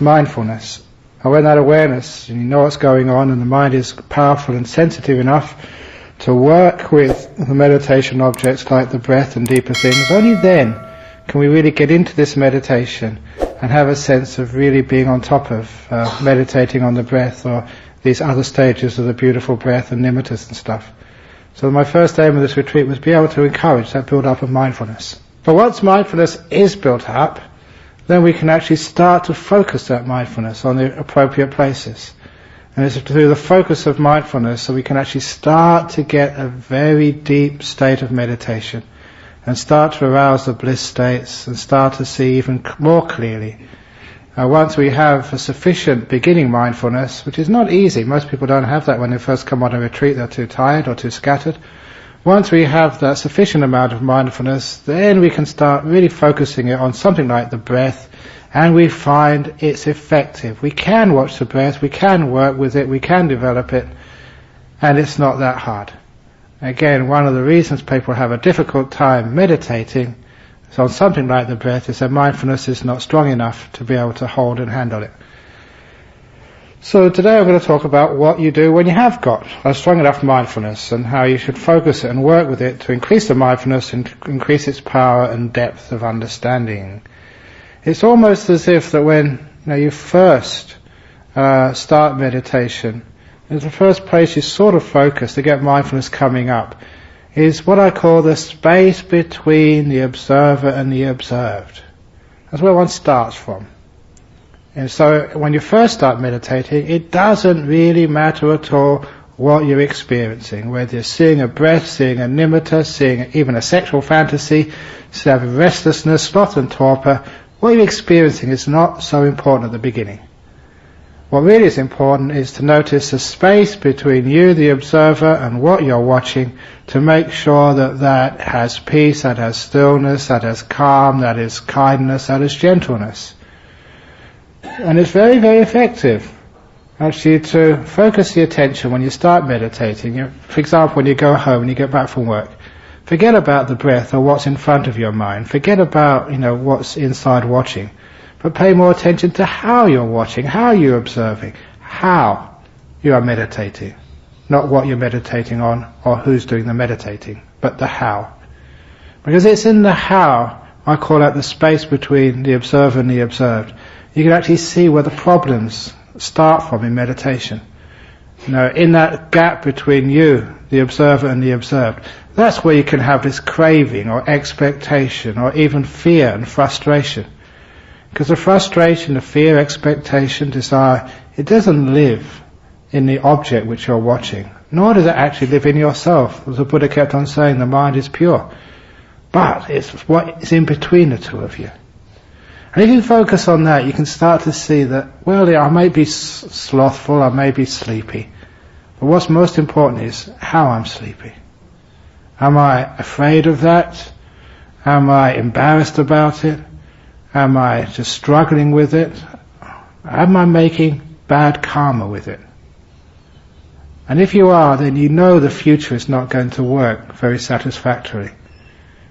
mindfulness. And when that awareness, and you know what's going on, and the mind is powerful and sensitive enough to work with the meditation objects like the breath and deeper things, only then can we really get into this meditation and have a sense of really being on top of meditating on the breath or these other stages of the beautiful breath and nimittas and stuff. So my first aim of this retreat was to be able to encourage that build-up of mindfulness. But once mindfulness is built up, then we can actually start to focus that mindfulness on the appropriate places. And it's through the focus of mindfulness that we can actually start to get a very deep state of meditation and start to arouse the bliss states and start to see even more clearly. Once we have a sufficient beginning mindfulness, which is not easy, most people don't have that when they first come on a retreat, they're too tired or too scattered. Once we have that sufficient amount of mindfulness, then we can start really focusing it on something like the breath, and we find it's effective. We can watch the breath, we can work with it, we can develop it, and it's not that hard. Again, one of the reasons people have a difficult time meditating is on something like the breath is that mindfulness is not strong enough to be able to hold and handle it. So today I'm going to talk about what you do when you have got a strong enough mindfulness and how you should focus it and work with it to increase the mindfulness and increase its power and depth of understanding. It's almost as if that when you first start meditation, the first place you sort of focus to get mindfulness coming up is what I call the space between the observer and the observed. That's where one starts from. And so when you first start meditating, it doesn't really matter at all what you're experiencing, whether you're seeing a breath, seeing a nimitta, seeing even a sexual fantasy, having restlessness, sloth and torpor. What you're experiencing is not so important at the beginning. What really is important is to notice the space between you, the observer, and what you're watching, to make sure that that has peace, that has stillness, that has calm, that is kindness, that is gentleness. And it's very, very effective, actually, to focus the attention when you start meditating. For example, when you go home and you get back from work, forget about the breath or what's in front of your mind. Forget about, what's inside watching. But pay more attention to how you're watching, how you're observing, how you are meditating. Not what you're meditating on or who's doing the meditating, but the how. Because it's in the how, I call that the space between the observer and the observed. You can actually see where the problems start from in meditation. In that gap between you, the observer, and the observed, that's where you can have this craving or expectation or even fear and frustration. Because the frustration, the fear, expectation, desire, it doesn't live in the object which you're watching, nor does it actually live in yourself. As the Buddha kept on saying, the mind is pure. But it's what is in between the two of you. And if you focus on that, you can start to see that, I may be slothful, I may be sleepy, but what's most important is how I'm sleepy. Am I afraid of that? Am I embarrassed about it? Am I just struggling with it? Am I making bad karma with it? And if you are, then you know the future is not going to work very satisfactorily.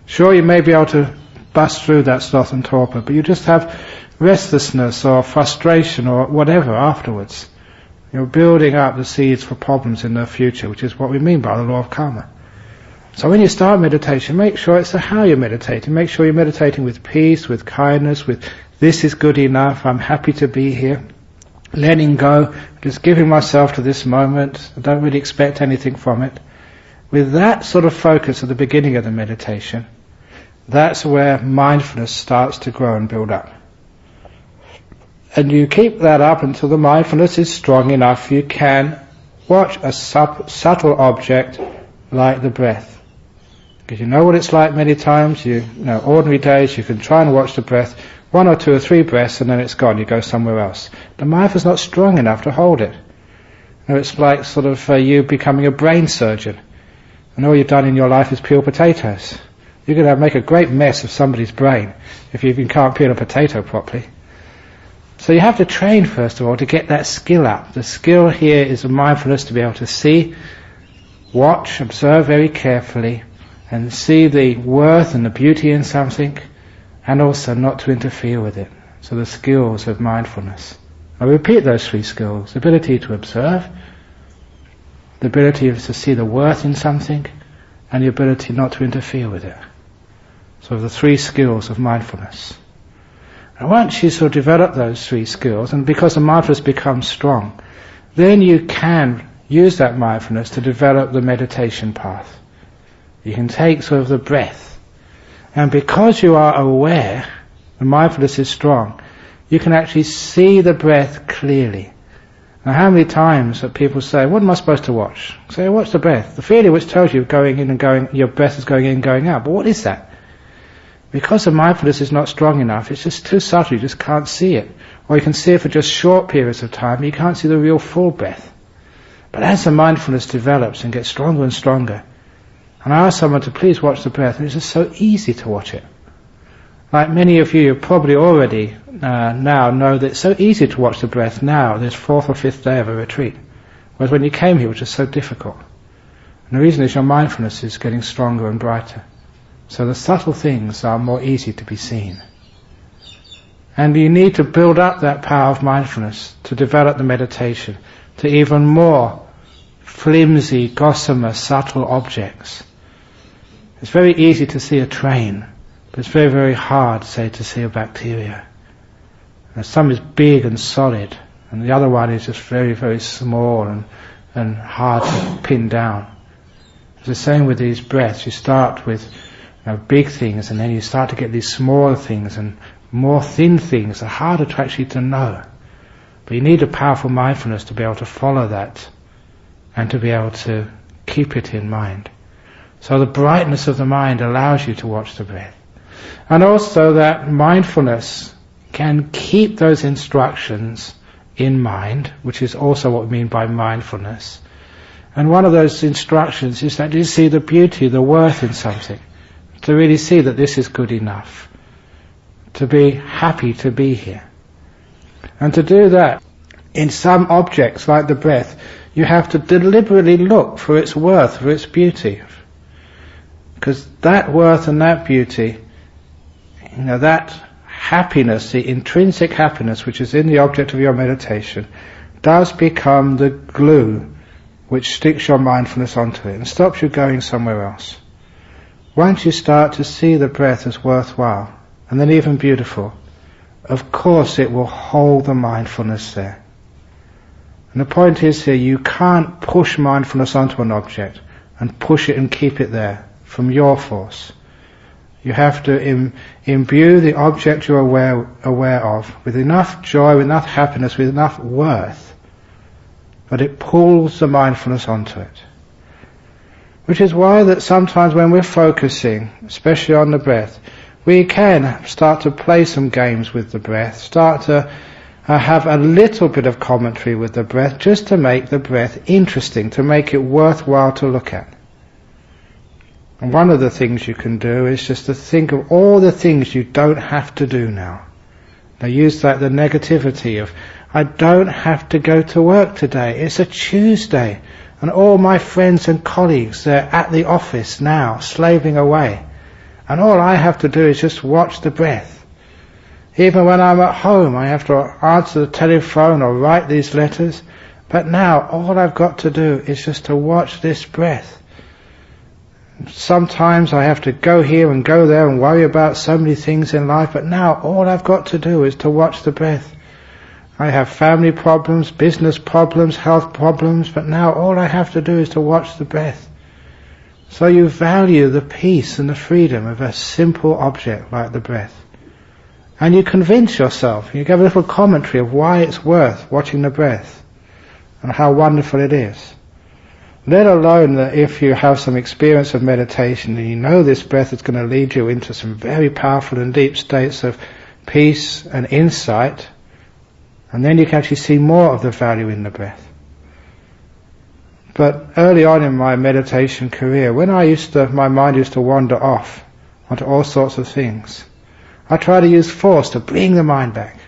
Sure, you may be able to bust through that sloth and torpor, but you just have restlessness or frustration or whatever afterwards. You're building up the seeds for problems in the future, which is what we mean by the law of karma. So when you start meditation, make sure it's how you're meditating. Make sure you're meditating with peace, with kindness, with this is good enough, I'm happy to be here. Letting go, just giving myself to this moment. I don't really expect anything from it. With that sort of focus at the beginning of the meditation, that's where mindfulness starts to grow and build up. And you keep that up until the mindfulness is strong enough you can watch a subtle object like the breath. Because you know what it's like many times. Ordinary days you can try and watch the breath, 1 or 2 or 3 breaths, and then it's gone, you go somewhere else. The mindfulness is not strong enough to hold it. It's like sort of you becoming a brain surgeon, and all you've done in your life is peel potatoes. You're going to make a great mess of somebody's brain if you even can't peel a potato properly. So you have to train first of all to get that skill up. The skill here is a mindfulness to be able to see, watch, observe very carefully, and see the worth and the beauty in something, and also not to interfere with it. So the skills of mindfulness. I repeat those three skills: the ability to observe, the ability to see the worth in something, and the ability not to interfere with it. So the three skills of mindfulness. And once you sort of develop those three skills, and because the mindfulness becomes strong, then you can use that mindfulness to develop the meditation path. You can take sort of the breath, and because you are aware, the mindfulness is strong, you can actually see the breath clearly. Now, how many times that people say, what am I supposed to watch? Say, watch the breath. The feeling which tells you going in and going, your breath is going in and going out. But what is that? Because the mindfulness is not strong enough, it's just too subtle, you just can't see it. Or you can see it for just short periods of time, you can't see the real full breath. But as the mindfulness develops and gets stronger and stronger, and I ask someone to please watch the breath, and it's just so easy to watch it. Like many of you probably already now know that it's so easy to watch the breath now, this fourth or fifth day of a retreat. Whereas when you came here it was just so difficult. And the reason is your mindfulness is getting stronger and brighter. So the subtle things are more easy to be seen. And you need to build up that power of mindfulness to develop the meditation to even more flimsy, gossamer, subtle objects. It's very easy to see a train, but it's very, very hard, say, to see a bacteria. And some is big and solid, and the other one is just very, very small and hard to pin down. It's the same with these breaths. You start with big things, and then you start to get these smaller things and more thin things are harder to actually to know. But you need a powerful mindfulness to be able to follow that and to be able to keep it in mind. So the brightness of the mind allows you to watch the breath. And also that mindfulness can keep those instructions in mind, which is also what we mean by mindfulness. And one of those instructions is that you see the beauty, the worth in something. To really see that this is good enough. To be happy to be here. And to do that, in some objects like the breath, you have to deliberately look for its worth, for its beauty. Because that worth and that beauty, that happiness, the intrinsic happiness which is in the object of your meditation, does become the glue which sticks your mindfulness onto it and stops you going somewhere else. Once you start to see the breath as worthwhile, and then even beautiful, of course it will hold the mindfulness there. And the point is here, you can't push mindfulness onto an object and push it and keep it there from your force. You have to imbue the object you're aware of with enough joy, with enough happiness, with enough worth, but it pulls the mindfulness onto it. Which is why that sometimes when we're focusing, especially on the breath, we can start to play some games with the breath, start to have a little bit of commentary with the breath, just to make the breath interesting, to make it worthwhile to look at. And one of the things you can do is just to think of all the things you don't have to do now. Now use like the negativity of, I don't have to go to work today, it's a Tuesday. And all my friends and colleagues, they're at the office now, slaving away. And all I have to do is just watch the breath. Even when I'm at home, I have to answer the telephone or write these letters. But now, all I've got to do is just to watch this breath. Sometimes I have to go here and go there and worry about so many things in life, but now all I've got to do is to watch the breath. I have family problems, business problems, health problems, but now all I have to do is to watch the breath. So you value the peace and the freedom of a simple object like the breath. And you convince yourself, you give a little commentary of why it's worth watching the breath and how wonderful it is. Let alone that if you have some experience of meditation and you know this breath is going to lead you into some very powerful and deep states of peace and insight, and then you can actually see more of the value in the breath. But early on in my meditation career, when my mind used to wander off onto all sorts of things, I tried to use force to bring the mind back.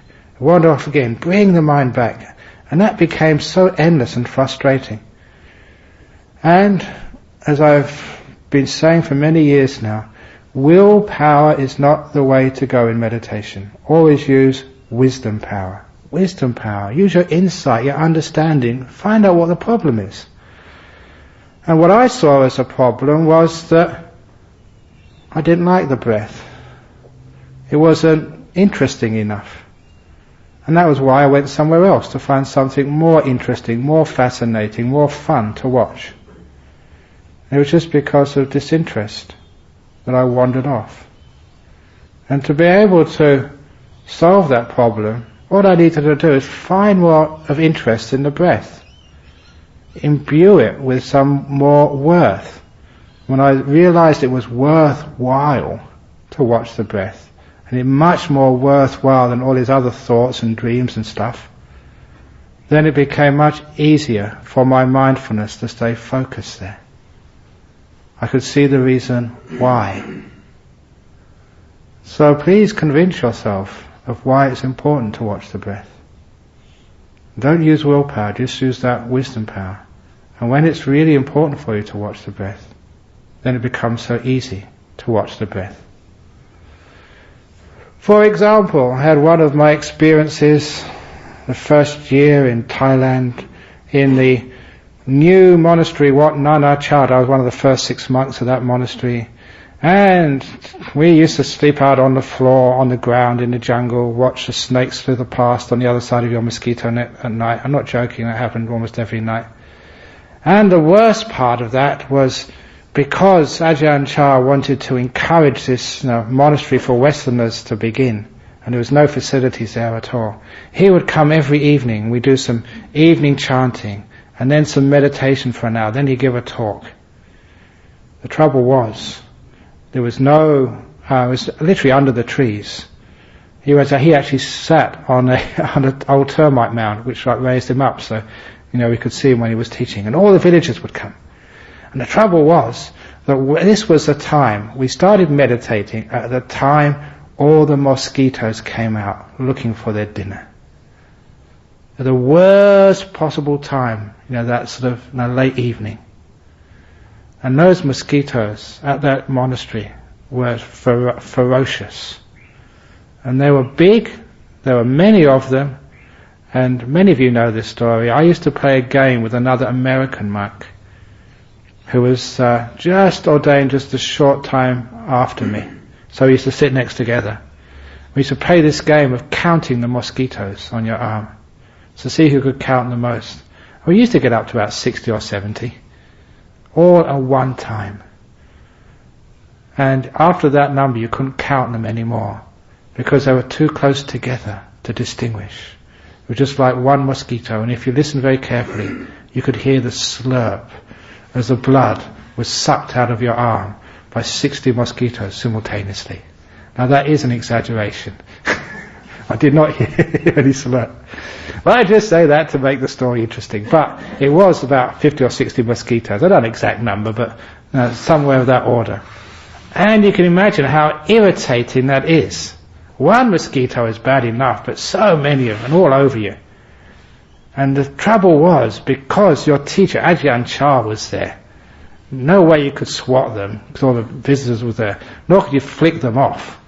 Wander off again, bring the mind back. And that became so endless and frustrating. And, as I've been saying for many years now, willpower is not the way to go in meditation. Always use wisdom power. Wisdom power. Use your insight, your understanding. Find out what the problem is. And what I saw as a problem was that I didn't like the breath. It wasn't interesting enough. And that was why I went somewhere else, to find something more interesting, more fascinating, more fun to watch. It was just because of disinterest that I wandered off. And to be able to solve that problem, all I needed to do is find more of interest in the breath. Imbue it with some more worth. When I realized it was worthwhile to watch the breath, and it much more worthwhile than all these other thoughts and dreams and stuff, then it became much easier for my mindfulness to stay focused there. I could see the reason why. So please convince yourself of why it's important to watch the breath. Don't use willpower, just use that wisdom power. And when it's really important for you to watch the breath, then it becomes so easy to watch the breath. For example, I had one of my experiences the first year in Thailand in the new monastery, Wat Nanachad. I was one of the first 6 monks of that monastery. And we used to sleep out on the floor, on the ground, in the jungle, watch the snakes slither past on the other side of your mosquito net at night. I'm not joking, that happened almost every night. And the worst part of that was because Ajahn Chah wanted to encourage this monastery for Westerners to begin, and there was no facilities there at all. He would come every evening, we'd do some evening chanting, and then some meditation for an hour, then he'd give a talk. The trouble was, there was no, it was literally under the trees. He actually sat on an old termite mound, which raised him up, so we could see him when he was teaching, and all the villagers would come. And the trouble was that this was the time we started meditating. At the time, all the mosquitoes came out looking for their dinner. At the worst possible time, that sort of late evening. And those mosquitoes at that monastery were ferocious. And they were big, there were many of them, and many of you know this story. I used to play a game with another American monk who was just ordained just a short time after me. So we used to sit next together. We used to play this game of counting the mosquitoes on your arm to see who could count the most. We used to get up to about 60 or 70, all at one time. And after that number you couldn't count them anymore because they were too close together to distinguish. It was just like one mosquito, and if you listen very carefully you could hear the slurp as the blood was sucked out of your arm by 60 mosquitoes simultaneously. Now that is an exaggeration. I did not hear any slurp. Well, I just say that to make the story interesting. But it was about 50 or 60 mosquitoes. I don't know the exact number, but somewhere of that order. And you can imagine how irritating that is. One mosquito is bad enough, but so many of them all over you. And the trouble was, because your teacher, Ajahn Chah, was there, no way you could swat them, because all the visitors were there, nor could you flick them off.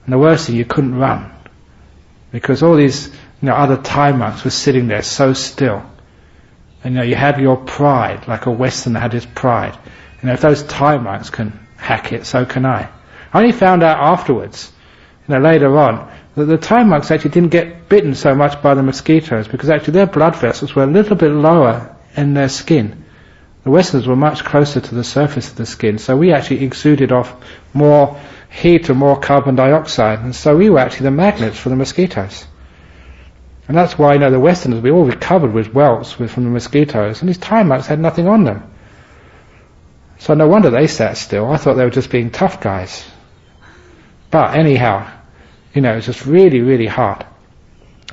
And the worst thing, you couldn't run, because all these other Thai monks were sitting there so still. And you had your pride, like a Westerner had his pride. If those Thai monks can hack it, so can I. I only found out afterwards, later on, that the Thai monks actually didn't get bitten so much by the mosquitoes because actually their blood vessels were a little bit lower in their skin. The Westerners were much closer to the surface of the skin, so we actually exuded off more heat and more carbon dioxide, and so we were actually the magnets for the mosquitoes. And that's why the Westerners, we all recovered with welts from the mosquitoes, and these Thai monks had nothing on them. So no wonder they sat still. I thought they were just being tough guys. But anyhow, it was just really, really hard.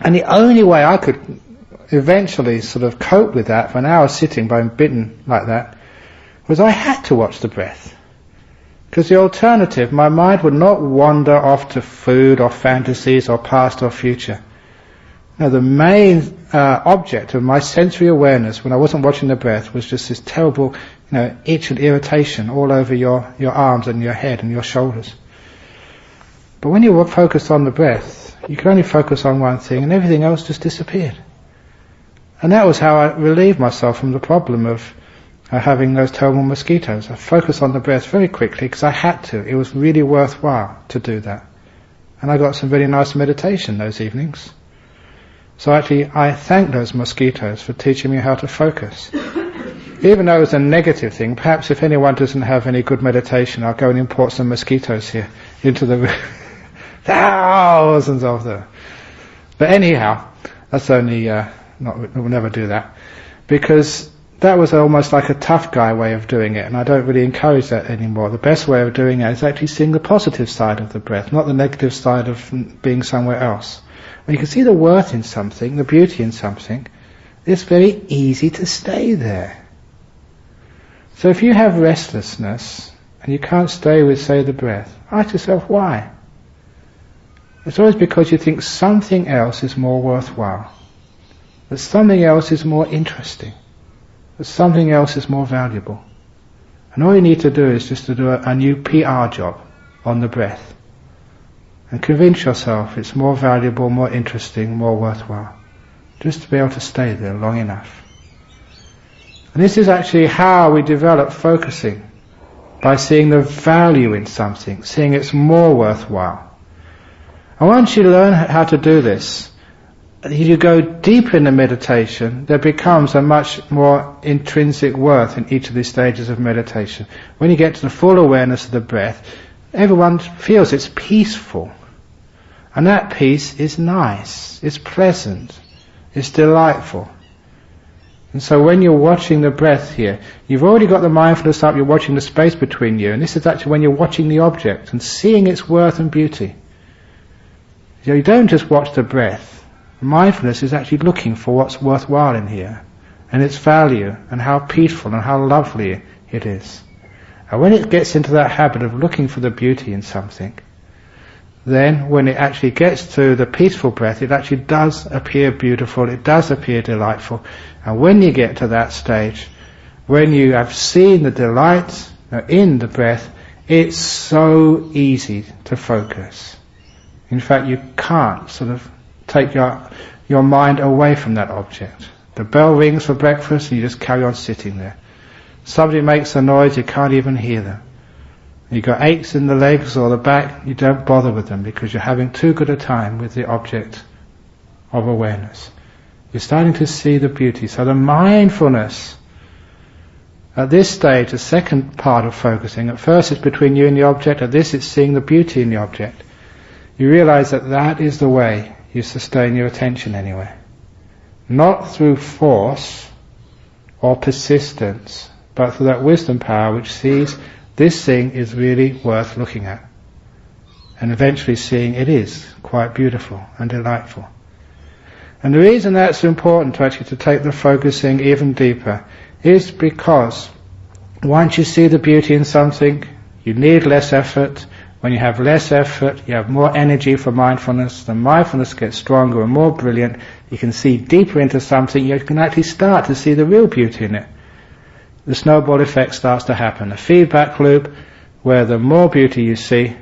And the only way I could eventually sort of cope with that for an hour sitting by being bitten like that was I had to watch the breath. Because the alternative, my mind would not wander off to food or fantasies or past or future. The main object of my sensory awareness when I wasn't watching the breath was just this terrible itch and irritation all over your arms and your head and your shoulders. But when you were focused on the breath, You could only focus on one thing and everything else just disappeared. And that was how I relieved myself from the problem of having those terrible mosquitoes. I focused on the breath very quickly because I had to. It was really worthwhile to do that. And I got some really nice meditation those evenings. So actually I thank those mosquitoes for teaching me how to focus. Even though it was a negative thing, perhaps if anyone doesn't have any good meditation, I'll go and import some mosquitoes here into the room. Thousands of them. But anyhow, that's only, we'll never do that. Because that was almost like a tough guy way of doing it, and I don't really encourage that anymore. The best way of doing it is actually seeing the positive side of the breath, not the negative side of being somewhere else. When you can see the worth in something, the beauty in something, it's very easy to stay there. So if you have restlessness, and you can't stay with, say, the breath, ask yourself why. It's always because you think something else is more worthwhile, that something else is more interesting, that something else is more valuable. And all you need to do is just to do a new PR job on the breath and convince yourself it's more valuable, more interesting, more worthwhile, just to be able to stay there long enough. And this is actually how we develop focusing, by seeing the value in something, seeing it's more worthwhile. And once you learn how to do this, you go deeper in the meditation, there becomes a much more intrinsic worth in each of these stages of meditation. When you get to the full awareness of the breath, everyone feels it's peaceful. And that peace is nice, it's pleasant, it's delightful. And so when you're watching the breath here, you've already got the mindfulness up, you're watching the space between you, and this is actually when you're watching the object and seeing its worth and beauty. You don't just watch the breath. Mindfulness is actually looking for what's worthwhile in here, and its value, and how peaceful and how lovely it is. And when it gets into that habit of looking for the beauty in something, then when it actually gets to the peaceful breath, it actually does appear beautiful, it does appear delightful. And when you get to that stage, when you have seen the delight in the breath, it's so easy to focus. In fact, you can't sort of take your mind away from that object. The bell rings for breakfast and you just carry on sitting there. Somebody makes a noise, you can't even hear them. You've got aches in the legs or the back, you don't bother with them because you're having too good a time with the object of awareness. You're starting to see the beauty. So the mindfulness, at this stage, the second part of focusing, at first it's between you and the object, at this it's seeing the beauty in the object. You realize that that is the way you sustain your attention anyway. Not through force or persistence, but through that wisdom power which sees this thing is really worth looking at. And eventually seeing it is quite beautiful and delightful. And the reason that's important to take the focusing even deeper is because once you see the beauty in something, you need less effort. When you have less effort, you have more energy for mindfulness. The mindfulness gets stronger and more brilliant. You can see deeper into something. You can actually start to see the real beauty in it. The snowball effect starts to happen. A feedback loop where the more beauty you see,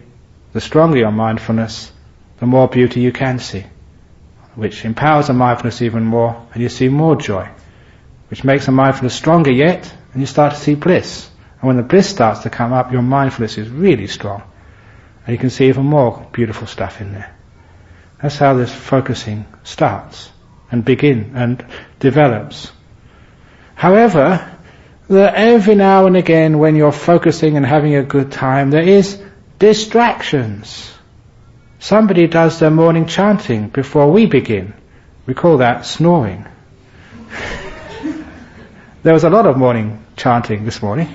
the stronger your mindfulness, the more beauty you can see, which empowers the mindfulness even more, and you see more joy, which makes the mindfulness stronger yet, and you start to see bliss. And when the bliss starts to come up, your mindfulness is really strong. And you can see even more beautiful stuff in there. That's how this focusing starts and develops. However, every now and again when you're focusing and having a good time, there is distractions. Somebody does their morning chanting before we begin. We call that snoring. There was a lot of morning chanting this morning.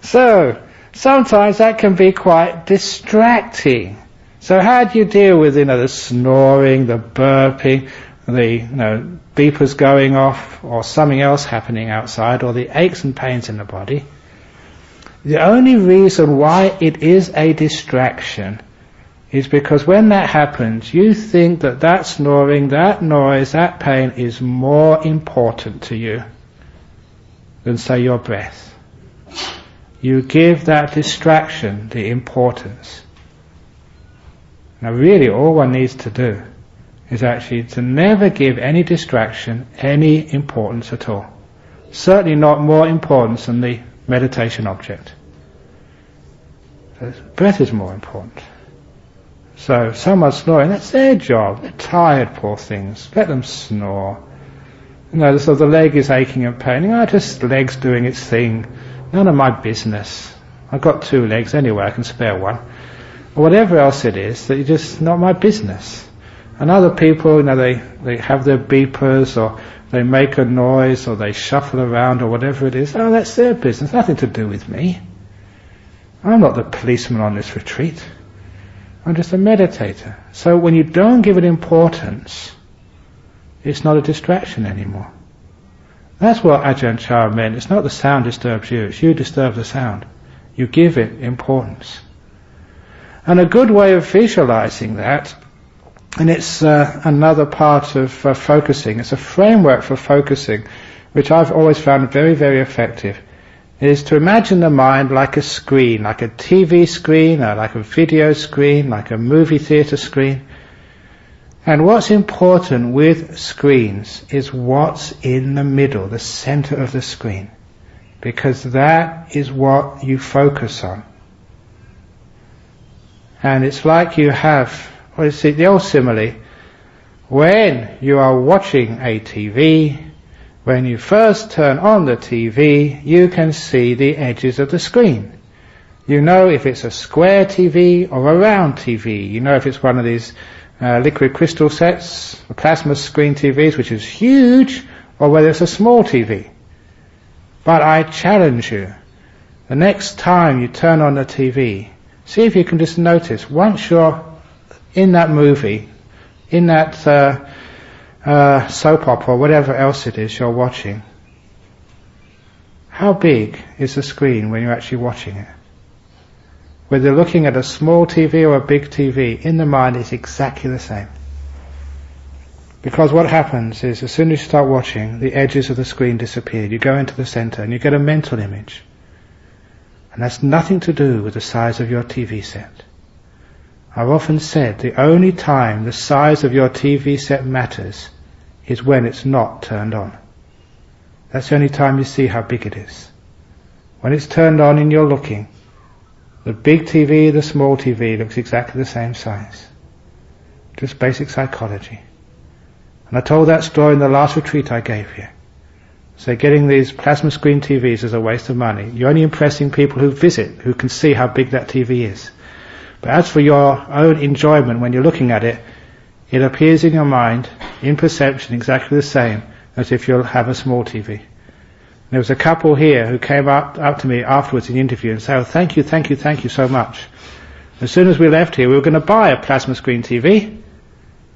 So, sometimes that can be quite distracting. So how do you deal with, the snoring, the burping, the, beepers going off, or something else happening outside, or the aches and pains in the body? The only reason why it is a distraction is because when that happens, you think that snoring, that noise, that pain is more important to you than, say, your breath. You give that distraction the importance. Now really all one needs to do is actually to never give any distraction any importance at all. Certainly not more importance than the meditation object. So breath is more important. So if someone's snoring, that's their job. They're tired, poor things. Let them snore. So the leg is aching and paining. Just the leg's doing its thing. None of my business. I've got 2 legs anyway, I can spare one. Or whatever else it is, that it's just not my business. And other people, they have their beepers, or they make a noise, or they shuffle around, or whatever it is. That's their business, nothing to do with me. I'm not the policeman on this retreat. I'm just a meditator. So when you don't give it importance, it's not a distraction anymore. That's what Ajahn Brahm meant. It's not the sound disturbs you, it's you disturb the sound. You give it importance. And a good way of visualizing that, and it's another part of focusing, it's a framework for focusing, which I've always found very, very effective, is to imagine the mind like a screen, like a TV screen, or like a video screen, like a movie theatre screen. And what's important with screens is what's in the middle, the centre of the screen. Because that is what you focus on. And it's like you have, the old simile, when you are watching a TV, when you first turn on the TV, you can see the edges of the screen. You know if it's a square TV or a round TV. You know if it's one of these liquid crystal sets, plasma screen TVs, which is huge, or whether it's a small TV. But I challenge you, the next time you turn on the TV, see if you can just notice, once you're in that movie, in that soap opera, or whatever else it is you're watching, how big is the screen when you're actually watching it? Whether you're looking at a small TV or a big TV, in the mind it's exactly the same. Because what happens is, as soon as you start watching, the edges of the screen disappear. You go into the center and you get a mental image. And that's nothing to do with the size of your TV set. I've often said the only time the size of your TV set matters is when it's not turned on. That's the only time you see how big it is. When it's turned on and you're looking, the big TV, the small TV looks exactly the same size. Just basic psychology. And I told that story in the last retreat I gave you. So getting these plasma screen TVs is a waste of money. You're only impressing people who visit, who can see how big that TV is. But as for your own enjoyment when you're looking at it, it appears in your mind, in perception, exactly the same as if you'll have a small TV. There was a couple here who came up to me afterwards in the interview and said, "Oh, thank you so much. As soon as we left here, we were going to buy a plasma screen TV.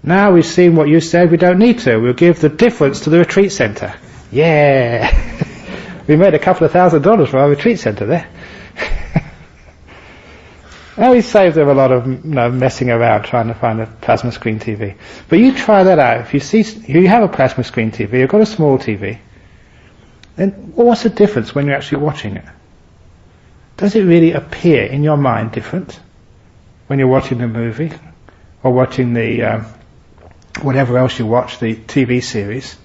Now we've seen what you said, we don't need to. We'll give the difference to the retreat centre." Yeah! We made a couple of $1,000 for our retreat centre there. Now we saved them a lot of messing around trying to find a plasma screen TV. But you try that out. If you have a plasma screen TV, you've got a small TV, then what's the difference when you're actually watching it? Does it really appear in your mind different when you're watching the movie or watching the whatever else you watch, the TV series?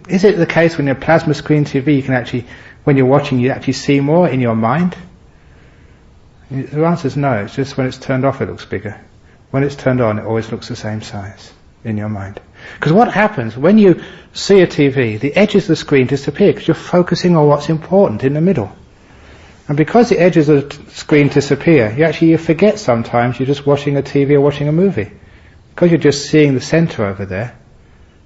Is it the case when you're plasma screen TV, you can actually, when you're watching, you actually see more in your mind? The answer is no. It's just when it's turned off it looks bigger. When it's turned on it always looks the same size in your mind. Because what happens when you see a TV, the edges of the screen disappear because you're focusing on what's important in the middle. And because the edges of the screen disappear, you forget sometimes you're just watching a TV or watching a movie. Because you're just seeing the center over there,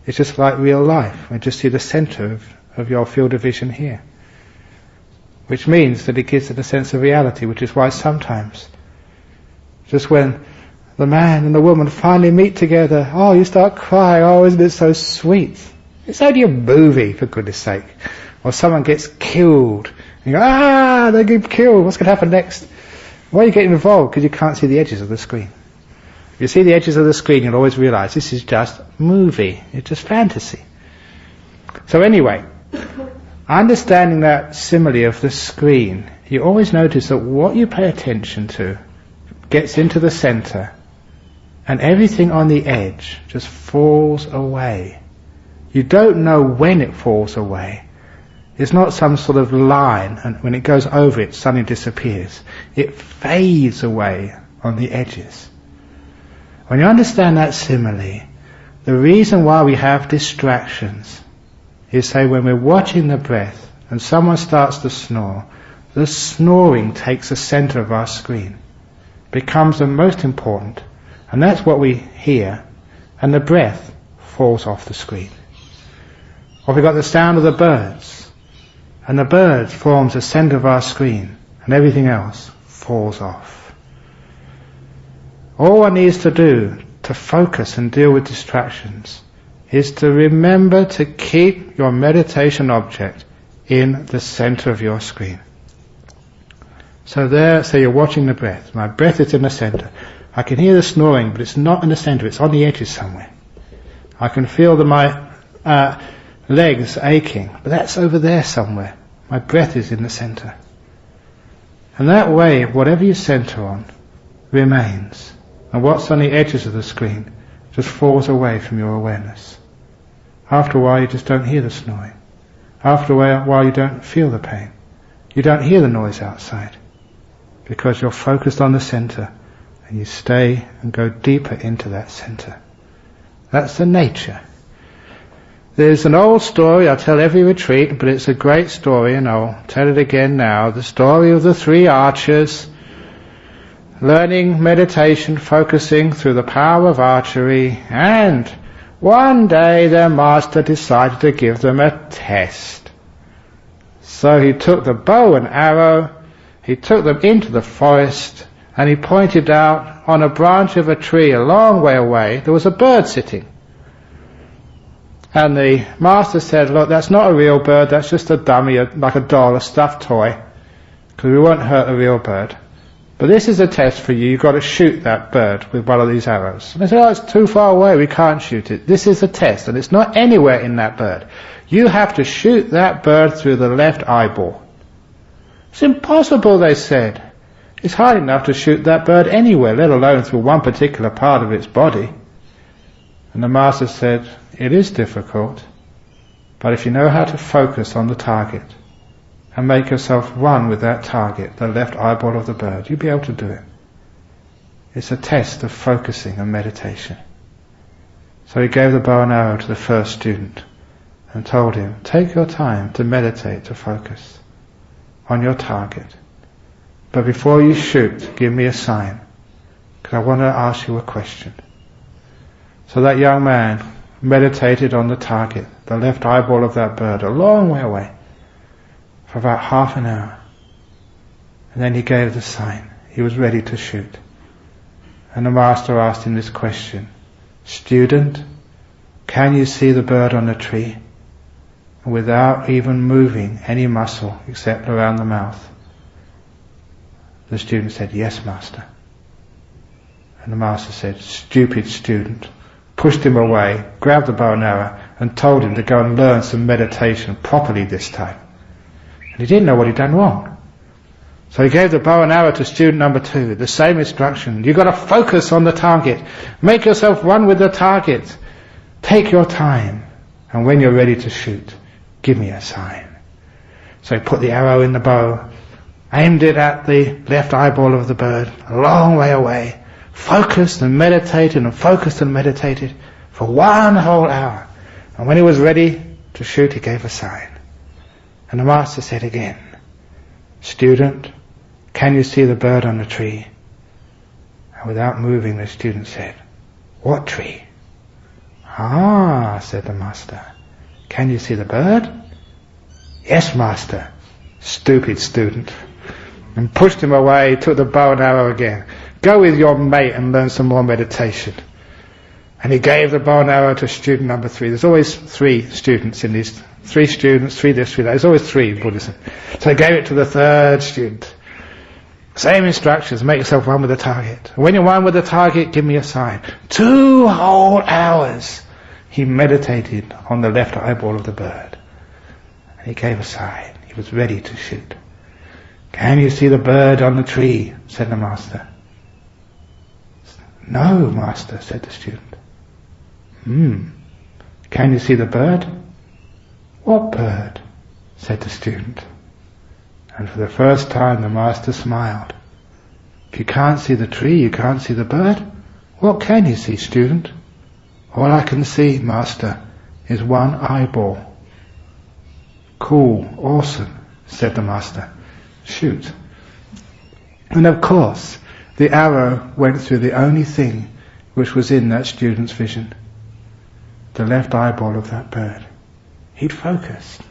it's just like real life. You just see the center of your field of vision here. Which means that it gives it a sense of reality, which is why sometimes, just when the man and the woman finally meet together, oh, you start crying, oh, isn't it so sweet? It's only a movie, for goodness sake. Or someone gets killed, and you go, they get killed, what's going to happen next? Why are you getting involved? Because you can't see the edges of the screen. If you see the edges of the screen, you'll always realize this is just movie, it's just fantasy. So anyway, understanding that simile of the screen, you always notice that what you pay attention to gets into the center, and everything on the edge just falls away. You don't know when it falls away. It's not some sort of line, and when it goes over it suddenly disappears. It fades away on the edges. When you understand that simile, the reason why we have distractions is, say, when we're watching the breath and someone starts to snore, the snoring takes the center of our screen, becomes the most important, and that's what we hear, and the breath falls off the screen. Or we've got the sound of the birds, and the bird forms the center of our screen, and everything else falls off. All one needs to do to focus and deal with distractions is to remember to keep your meditation object in the center of your screen. So there, say you're watching the breath. My breath is in the center. I can hear the snoring, but it's not in the center, it's on the edges somewhere. I can feel my legs aching, but that's over there somewhere. My breath is in the center. And that way, whatever you center on remains. And what's on the edges of the screen just falls away from your awareness. After a while you just don't hear the snoring. After a while you don't feel the pain. You don't hear the noise outside. Because you're focused on the center and you stay and go deeper into that center. That's the nature. There's an old story I tell every retreat, but it's a great story and I'll tell it again now. The story of the three archers learning meditation, focusing through the power of archery, and one day their master decided to give them a test. So he took the bow and arrow, he took them into the forest, and he pointed out on a branch of a tree a long way away there was a bird sitting. And the master said, look, that's not a real bird, that's just a dummy, like a doll, a stuffed toy, because we won't hurt a real bird. But this is a test for you, you've got to shoot that bird with one of these arrows. And they said, oh, it's too far away, we can't shoot it. This is a test, and it's not anywhere in that bird. You have to shoot that bird through the left eyeball. It's impossible, they said. It's hard enough to shoot that bird anywhere, let alone through one particular part of its body. And the master said, it is difficult, but if you know how to focus on the target and make yourself one with that target, the left eyeball of the bird, you'll be able to do it. It's a test of focusing and meditation. So he gave the bow and arrow to the first student and told him, take your time to meditate, to focus on your target. But before you shoot, give me a sign, because I want to ask you a question. So that young man meditated on the target, the left eyeball of that bird, a long way away, for about half an hour. And then he gave the sign. He was ready to shoot. And the master asked him this question, student, can you see the bird on the tree without even moving any muscle except around the mouth? The student said, yes, master. And the master said, stupid student, pushed him away, grabbed the bow and arrow, and told him to go and learn some meditation properly this time. And he didn't know what he'd done wrong. So he gave the bow and arrow to student number 2, the same instruction. You've got to focus on the target. Make yourself one with the target. Take your time. And when you're ready to shoot, give me a sign. So he put the arrow in the bow, aimed it at the left eyeball of the bird, a long way away, focused and meditated and focused and meditated for 1 whole hour. And when he was ready to shoot, he gave a sign. And the master said again, student, can you see the bird on the tree? And without moving, the student said, what tree? Ah, said the master, can you see the bird? Yes, master. Stupid student. And pushed him away, took the bow and arrow again. Go with your mate and learn some more meditation. And he gave the bow and arrow to student number 3. There's always 3 students in these, 3 students, 3 this, 3 that. There's always 3 in Buddhism. So he gave it to the 3rd student. Same instructions, make yourself one with the target. When you're one with the target, give me a sign. 2 whole hours he meditated on the left eyeball of the bird. And he gave a sign. He was ready to shoot. Can you see the bird on the tree? Said the master. "No, Master," said the student. "Can you see the bird?" "What bird?" said the student. And for the first time the Master smiled. "If you can't see the tree, you can't see the bird, what can you see, student?" "All I can see, Master, is one eyeball." "Cool, awesome," said the Master. "Shoot." And of course, the arrow went through the only thing which was in that student's vision, the left eyeball of that bird. He'd focused.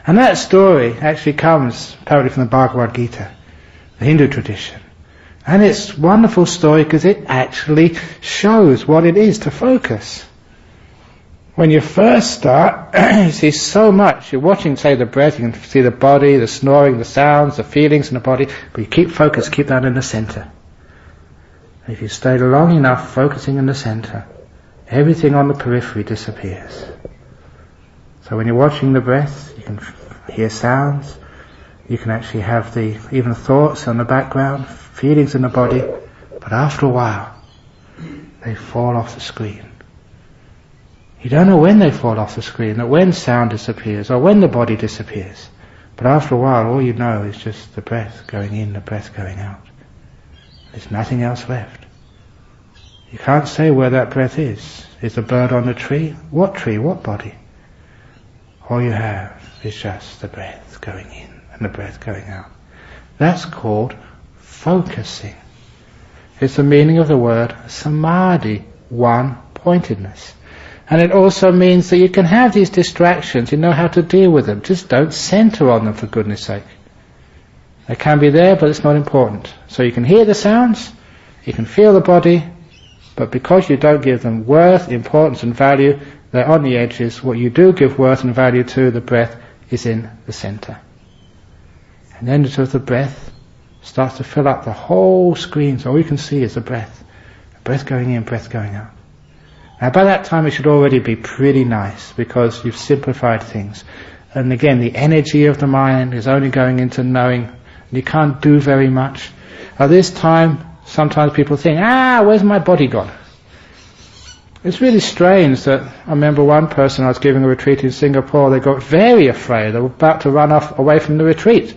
And that story actually comes apparently from the Bhagavad Gita, the Hindu tradition. And it's a wonderful story because it actually shows what it is to focus. When you first start, you see so much. You're watching, say, the breath, you can see the body, the snoring, the sounds, the feelings in the body, but you keep focused, keep that in the center. If you stay long enough focusing in the center, everything on the periphery disappears. So when you're watching the breath, you can hear sounds, you can actually have even thoughts on the background, feelings in the body, but after a while, they fall off the screen. You don't know when they fall off the screen, or when sound disappears, or when the body disappears. But after a while, all you know is just the breath going in, the breath going out. There's nothing else left. You can't say where that breath is. Is the bird on the tree? What tree? What body? All you have is just the breath going in and the breath going out. That's called focusing. It's the meaning of the word samadhi, one-pointedness. And it also means that you can have these distractions, you know how to deal with them. Just don't center on them, for goodness sake. They can be there, but it's not important. So you can hear the sounds, you can feel the body, but because you don't give them worth, importance and value, they're on the edges. What you do give worth and value to, the breath, is in the center. And then the breath starts to fill up the whole screen, so all you can see is the breath. Breath going in, breath going out. Now by that time it should already be pretty nice, because you've simplified things. And again, the energy of the mind is only going into knowing, and you can't do very much. At this time, sometimes people think, where's my body gone? It's really strange that I remember one person, I was giving a retreat in Singapore, they got very afraid. They were about to run off away from the retreat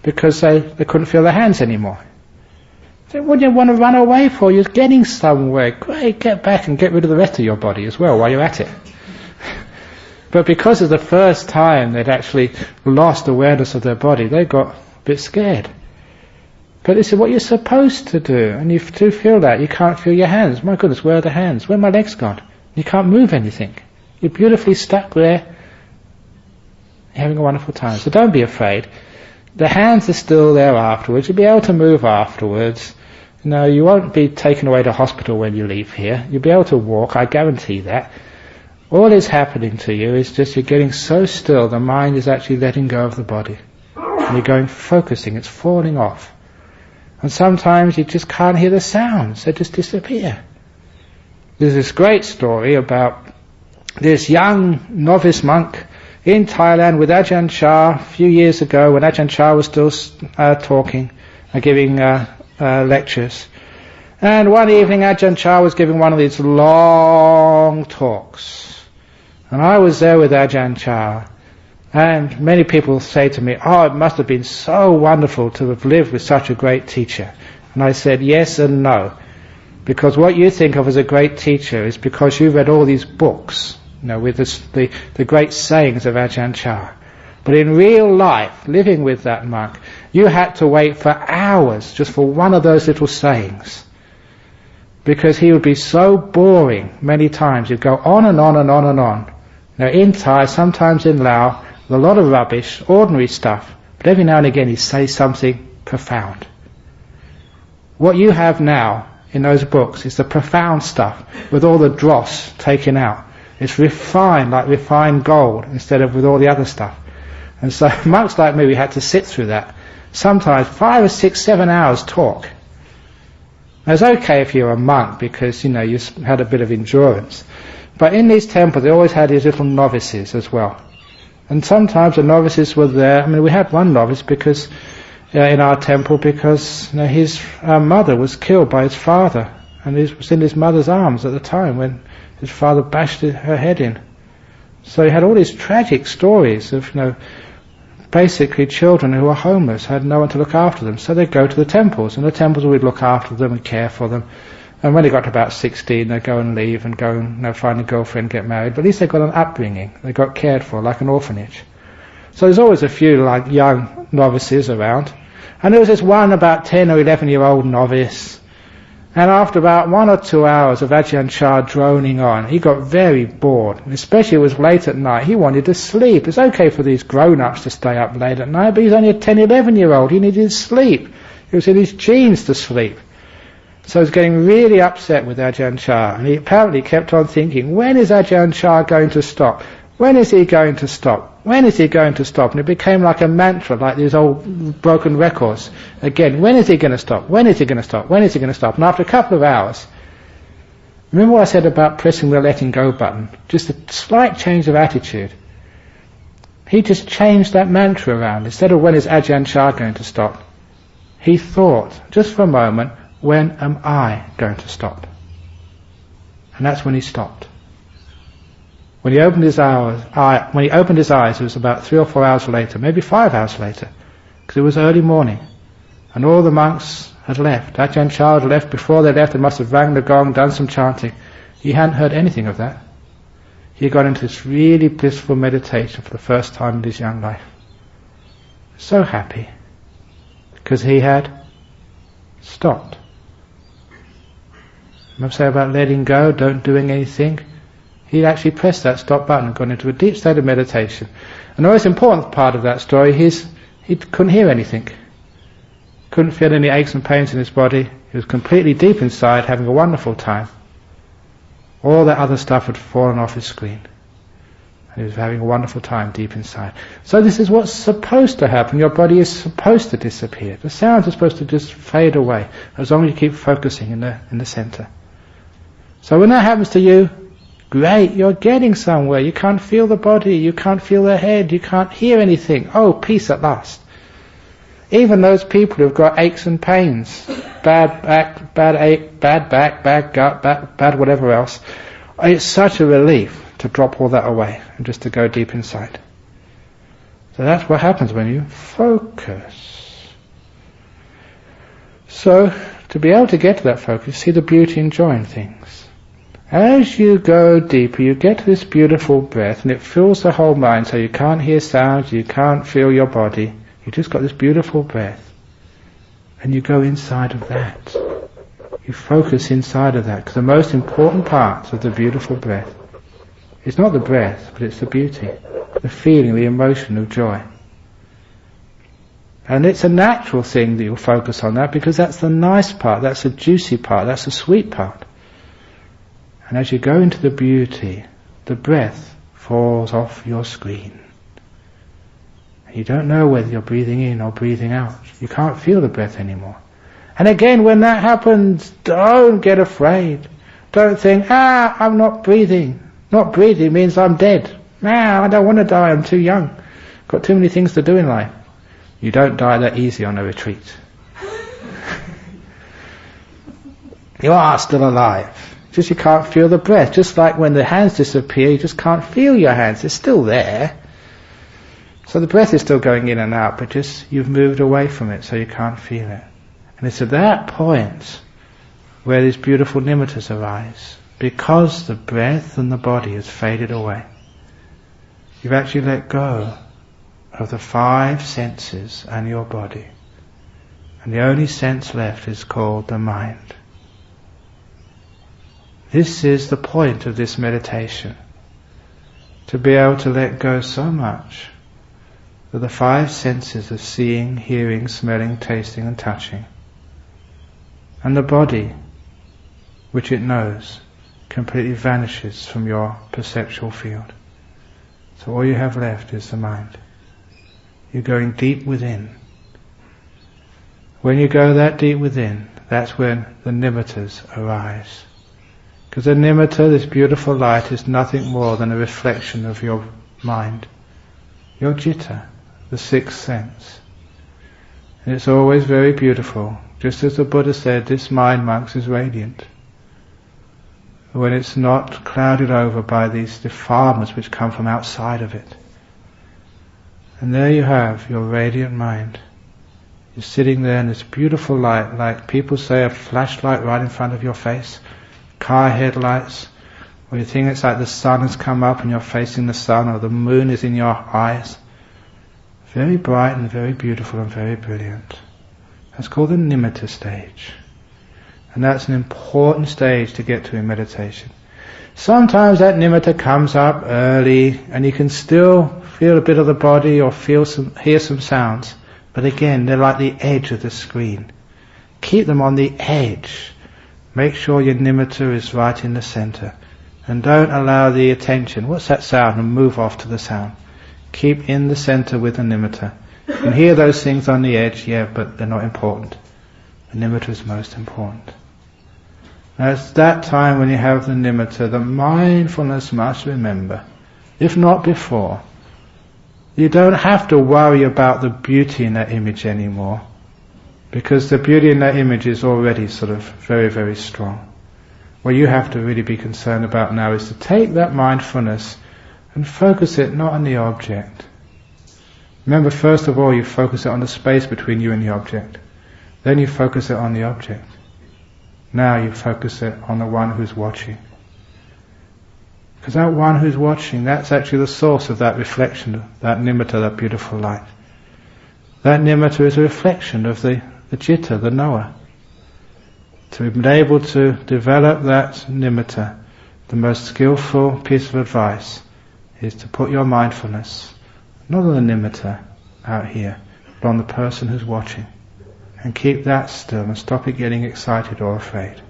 because they couldn't feel their hands anymore. What do you want to run away for? You're getting somewhere. Great, get back and get rid of the rest of your body as well while you're at it. But because of the first time they'd actually lost awareness of their body, they got a bit scared. But this is what you're supposed to do, and you do feel that. You can't feel your hands. My goodness, where are the hands? Where are my legs gone? You can't move anything. You're beautifully stuck there, having a wonderful time. So don't be afraid. The hands are still there afterwards. You'll be able to move afterwards. No, you won't be taken away to hospital when you leave here. You'll be able to walk, I guarantee that. All is happening to you is just you're getting so still, the mind is actually letting go of the body. And you're going focusing, it's falling off. And sometimes you just can't hear the sounds, they just disappear. There's this great story about this young novice monk in Thailand with Ajahn Chah a few years ago when Ajahn Chah was still talking and giving lectures. And one evening Ajahn Chah was giving one of these long talks. And I was there with Ajahn Chah. And many people say to me, it must have been so wonderful to have lived with such a great teacher. And I said, yes and no. Because what you think of as a great teacher is because you read all these books, with the great sayings of Ajahn Chah. But in real life, living with that monk, you had to wait for hours just for one of those little sayings. Because he would be so boring many times. He'd go on and on and on and on. In Thai, sometimes in Lao, with a lot of rubbish, ordinary stuff, but every now and again he'd say something profound. What you have now in those books is the profound stuff, with all the dross taken out. It's refined like refined gold instead of with all the other stuff. And so monks like me, we had to sit through that. Sometimes 5 or 6, 7 hours talk. Now it's okay if you're a monk because you had a bit of endurance. But in these temples they always had these little novices as well. And sometimes the novices were there. We had one novice in our temple because his mother was killed by his father And he was in his mother's arms at the time when his father bashed her head in. So he had all these tragic stories of, basically children who were homeless, had no one to look after them. So they'd go to the temples, and the temples would look after them and care for them. And when they got to about 16, they'd go and leave and go and find a girlfriend, get married. But at least they got an upbringing. They got cared for, like an orphanage. So there's always a few like young novices around. And there was this one about 10 or 11-year-old novice. And after about 1 or 2 hours of Ajahn Chah droning on, he got very bored. Especially it was late at night. He wanted to sleep. It's okay for these grown-ups to stay up late at night, but he's only a 10, 11-year-old. He needed sleep. It was in his genes to sleep. So he was getting really upset with Ajahn Chah. And he apparently kept on thinking, when is Ajahn Chah going to stop? When is he going to stop? When is he going to stop? And it became like a mantra, like these old broken records. Again, when is he going to stop? When is he going to stop? When is he going to stop? And after a couple of hours, remember what I said about pressing the letting go button? Just a slight change of attitude. He just changed that mantra around. Instead of when is Ajahn Chah going to stop, he thought, just for a moment, when am I going to stop? And that's when he stopped. When he opened his eyes, it was about 3 or 4 hours later, maybe 5 hours later, because it was early morning, and all the monks had left. Ajahn Chah had left. Before they left, they must have rang the gong, done some chanting. He hadn't heard anything of that. He got into this really blissful meditation for the first time in his young life. So happy, because he had stopped. Remember I say about letting go, don't doing anything? He actually pressed that stop button and got into a deep state of meditation. And the most important part of that story is he couldn't hear anything. Couldn't feel any aches and pains in his body. He was completely deep inside, having a wonderful time. All that other stuff had fallen off his screen. And he was having a wonderful time deep inside. So this is what's supposed to happen. Your body is supposed to disappear. The sounds are supposed to just fade away, as long as you keep focusing in the center. So when that happens to you, great, you're getting somewhere. You can't feel the body, you can't feel the head, you can't hear anything. Oh, peace at last. Even those people who've got aches and pains, bad back, bad gut, bad whatever else, it's such a relief to drop all that away and just to go deep inside. So that's what happens when you focus. So, to be able to get to that focus, see the beauty and joy in things. As you go deeper, you get to this beautiful breath, and it fills the whole mind, so you can't hear sounds, you can't feel your body. You just got this beautiful breath, and you go inside of that. You focus inside of that, because the most important part of the beautiful breath is not the breath, but it's the beauty, the feeling, the emotion of joy. And it's a natural thing that you'll focus on that, because that's the nice part, that's the juicy part, that's the sweet part. And as you go into the beauty, the breath falls off your screen. You don't know whether you're breathing in or breathing out. You can't feel the breath anymore. And again, when that happens, don't get afraid. Don't think, I'm not breathing. Not breathing means I'm dead. I don't want to die, I'm too young. Got too many things to do in life. You don't die that easy on a retreat. You are still alive. Just you can't feel the breath. Just like when the hands disappear, you just can't feel your hands. They're still there. So the breath is still going in and out, but just you've moved away from it, so you can't feel it. And it's at that point where these beautiful nimittas arise. Because the breath and the body has faded away. You've actually let go of the 5 senses and your body. And the only sense left is called the mind. This is the point of this meditation. To be able to let go so much that the 5 senses of seeing, hearing, smelling, tasting and touching, and the body, which it knows, completely vanishes from your perceptual field. So all you have left is the mind. You're going deep within. When you go that deep within, that's when the nimittas arise. Because the nimitta, this beautiful light, is nothing more than a reflection of your mind. Your citta, the 6th sense. And it's always very beautiful. Just as the Buddha said, this mind, monks, is radiant. when it's not clouded over by these defilements which come from outside of it. And there you have your radiant mind. You're sitting there in this beautiful light, like people say a flashlight right in front of your face, car headlights, or you think it's like the sun has come up and you're facing the sun, or the moon is in your eyes. Very bright and very beautiful and very brilliant. That's called the nimitta stage. And that's an important stage to get to in meditation. Sometimes that nimitta comes up early and you can still feel a bit of the body or hear some sounds. But again, they're like the edge of the screen. Keep them on the edge. Make sure your nimitta is right in the center. And don't allow the attention, what's that sound, and move off to the sound. Keep in the center with the nimitta. You can hear those things on the edge, yeah, but they're not important. The nimitta is most important. Now it's that time when you have the nimitta, the mindfulness must remember, if not before. You don't have to worry about the beauty in that image anymore, because the beauty in that image is already sort of very, very strong. What you have to really be concerned about now is to take that mindfulness and focus it not on the object. Remember, first of all, you focus it on the space between you and the object. Then you focus it on the object. Now you focus it on the one who's watching. Because that one who's watching, that's actually the source of that reflection, that nimitta, that beautiful light. That nimitta is a reflection of the citta, the knower. To be able to develop that nimitta, the most skillful piece of advice is to put your mindfulness, not on the nimitta out here, but on the person who's watching. And keep that still and stop it getting excited or afraid.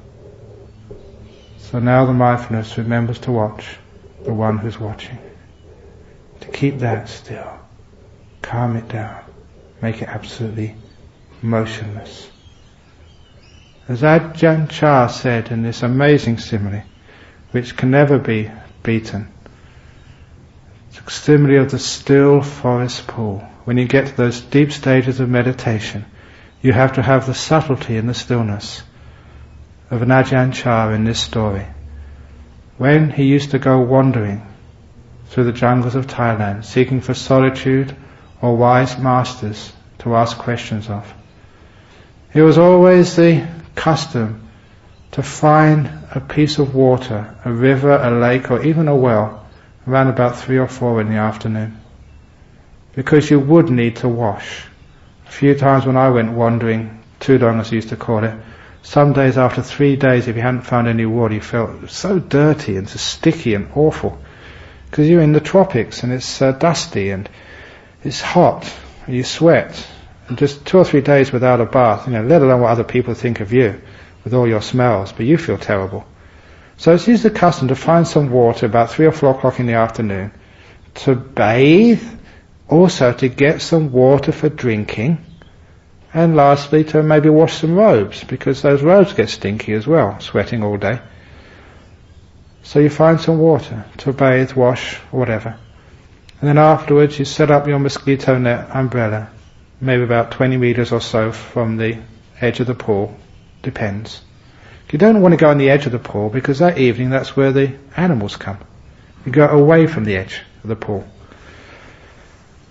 So now the mindfulness remembers to watch the one who's watching. To keep that still. Calm it down. Make it absolutely motionless. As Ajahn Brahm said in this amazing simile, which can never be beaten, it's a simile of the still forest pool. When you get to those deep stages of meditation, you have to have the subtlety and the stillness of an Ajahn Brahm in this story. When he used to go wandering through the jungles of Thailand, seeking for solitude or wise masters to ask questions of, it was always the custom to find a piece of water, a river, a lake, or even a well, around about 3 or 4 in the afternoon. Because you would need to wash. A few times when I went wandering, Tudong as I used to call it, some days after 3 days, if you hadn't found any water, you felt so dirty and so sticky and awful. Because you're in the tropics and it's dusty and it's hot and you sweat. And just 2 or 3 days without a bath, let alone what other people think of you with all your smells, but you feel terrible. So it's used the custom to find some water about 3 or 4 o'clock in the afternoon, to bathe, also to get some water for drinking, and lastly to maybe wash some robes, because those robes get stinky as well, sweating all day. So you find some water to bathe, wash, or whatever. And then afterwards you set up your mosquito net umbrella, maybe about 20 meters or so from the edge of the pool, depends. You don't want to go on the edge of the pool, because that evening that's where the animals come. You go away from the edge of the pool.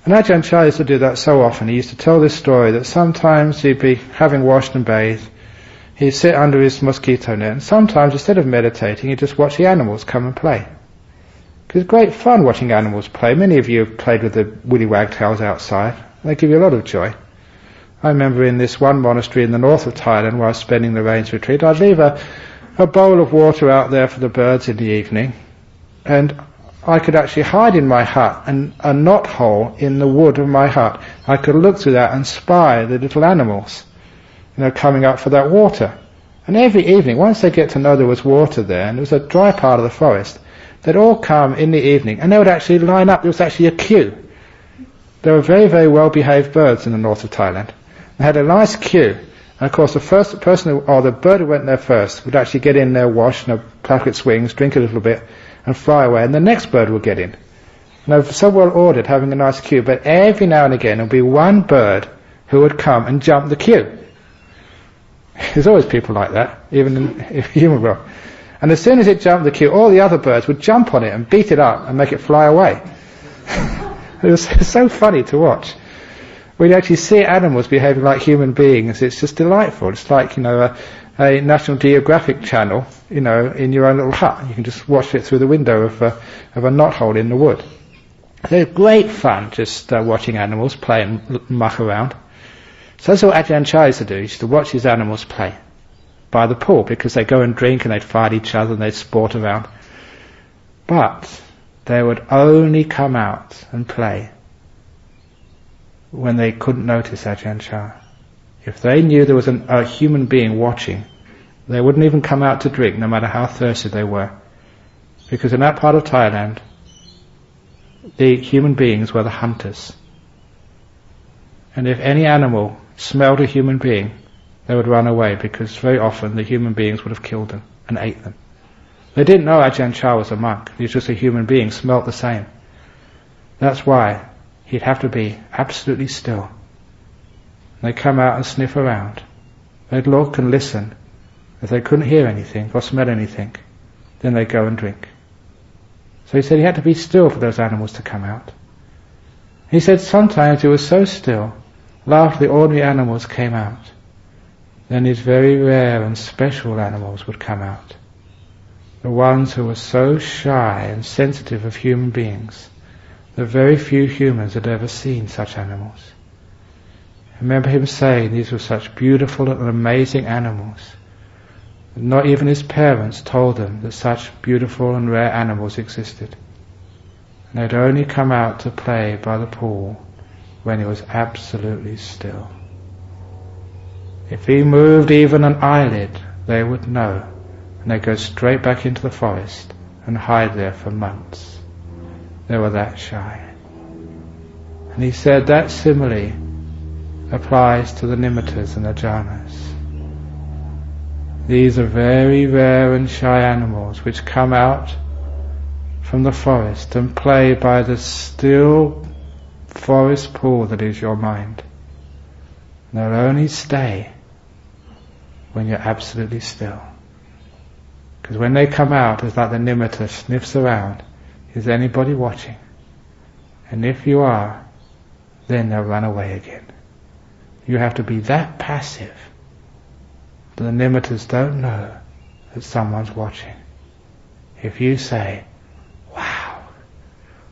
And Ajahn Brahm used to do that so often. He used to tell this story that sometimes he'd be having washed and bathed, he'd sit under his mosquito net, and sometimes instead of meditating he'd just watch the animals come and play. Because it's great fun watching animals play. Many of you have played with the woolly wagtails outside. They give you a lot of joy. I remember in this one monastery in the north of Thailand where I was spending the rains retreat, I'd leave a bowl of water out there for the birds in the evening, and I could actually hide in my hut, and a knot hole in the wood of my hut, I could look through that and spy the little animals, coming up for that water. And every evening, once they get to know there was water there, and it was a dry part of the forest, they'd all come in the evening, and they would actually line up. There was actually a queue. There were very, very well-behaved birds in the north of Thailand. They had a nice queue, and of course the first person, or the bird who went there first, would actually get in there, wash, pluck its wings, drink a little bit, and fly away, and the next bird would get in. And they were so well ordered, having a nice queue, but every now and again there would be one bird who would come and jump the queue. There's always people like that, even in human world. And as soon as it jumped the queue, all the other birds would jump on it and beat it up and make it fly away. It was so funny to watch. When you actually see animals behaving like human beings, it's just delightful. It's like, a National Geographic channel, in your own little hut. You can just watch it through the window of a knothole in the wood. So great fun just watching animals play and muck around. So that's what Ajahn Chah used to do. He used to watch his animals play by the pool, because they go and drink and they'd fight each other and they'd sport around. But they would only come out and play when they couldn't notice Ajahn Chah. If they knew there was a human being watching, they wouldn't even come out to drink, no matter how thirsty they were. Because in that part of Thailand, the human beings were the hunters. And if any animal smelled a human being, they would run away, because very often the human beings would have killed them and ate them. They didn't know Ajahn Chah was a monk. He was just a human being, smelt the same. That's why he'd have to be absolutely still. They'd come out and sniff around. They'd look and listen. If they couldn't hear anything or smell anything, then they'd go and drink. So he said he had to be still for those animals to come out. He said sometimes it was so still, after the ordinary animals came out, then these very rare and special animals would come out. The ones who were so shy and sensitive of human beings that very few humans had ever seen such animals. I remember him saying these were such beautiful and amazing animals. Not even his parents told them that such beautiful and rare animals existed. And they'd only come out to play by the pool when it was absolutely still. If he moved even an eyelid, they would know, and they'd go straight back into the forest and hide there for months. They were that shy. And he said that simile applies to the nimittas and the jhanas. These are very rare and shy animals which come out from the forest and play by the still forest pool that is your mind. And they'll only stay when you're absolutely still. Because when they come out, it's like the nimitta sniffs around. Is anybody watching? And if you are, then they'll run away again. You have to be that passive that the nimittas don't know that someone's watching. If you say, wow,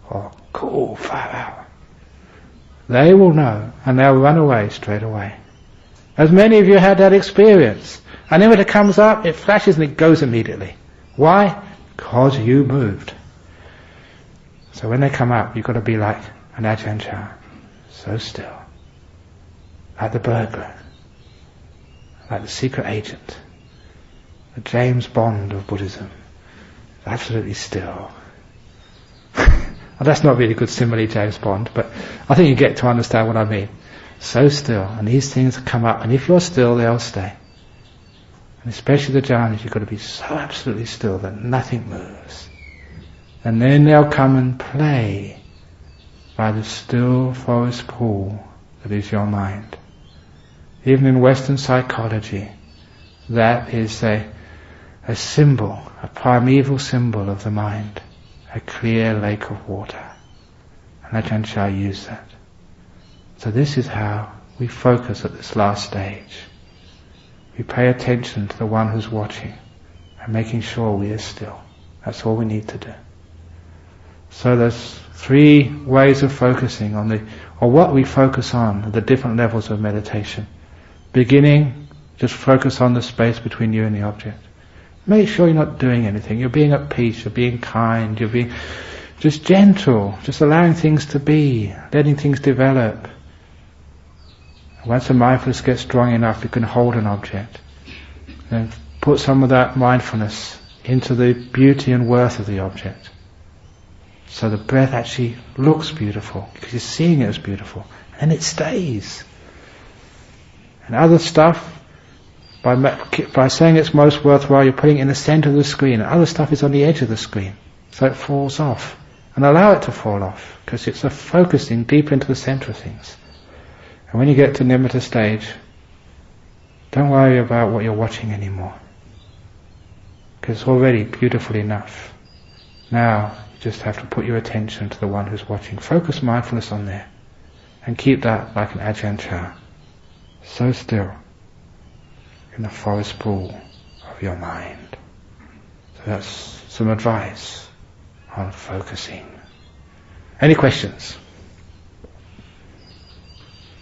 or cool, far out, they will know and they'll run away straight away. As many of you had that experience. A nimitta comes up, it flashes and it goes immediately. Why? Because you moved. So when they come up, you've got to be like an Ajahn Chah, so still. Like the burglar, like the secret agent, the James Bond of Buddhism, absolutely still. Well, that's not really good simile, James Bond, but I think you get to understand what I mean. So still, and these things come up, and if you're still, they'll stay. And especially the jhanas, you've got to be so absolutely still that nothing moves. And then they'll come and play by the still forest pool that is your mind. Even in Western psychology, that is a symbol, a primeval symbol of the mind, a clear lake of water. And Ajahn Chah used that. So this is how we focus at this last stage. We pay attention to the one who's watching and making sure we are still. That's all we need to do. So there's 3 ways of focusing on what we focus on at the different levels of meditation. Beginning, just focus on the space between you and the object. Make sure you're not doing anything. You're being at peace, you're being kind, you're being just gentle, just allowing things to be, letting things develop. Once the mindfulness gets strong enough, you can hold an object. Then put some of that mindfulness into the beauty and worth of the object. So the breath actually looks beautiful, because you're seeing it as beautiful, and it stays. And other stuff, by saying it's most worthwhile, you're putting it in the center of the screen, and other stuff is on the edge of the screen, so it falls off. And allow it to fall off, because it's a focusing deep into the center of things. And when you get to nimitta stage, don't worry about what you're watching anymore. because it's already beautiful enough. Now you just have to put your attention to the one who's watching. Focus mindfulness on there, and keep that like an Ajahn Brahm, so still in the forest pool of your mind. So that's some advice on focusing. Any questions?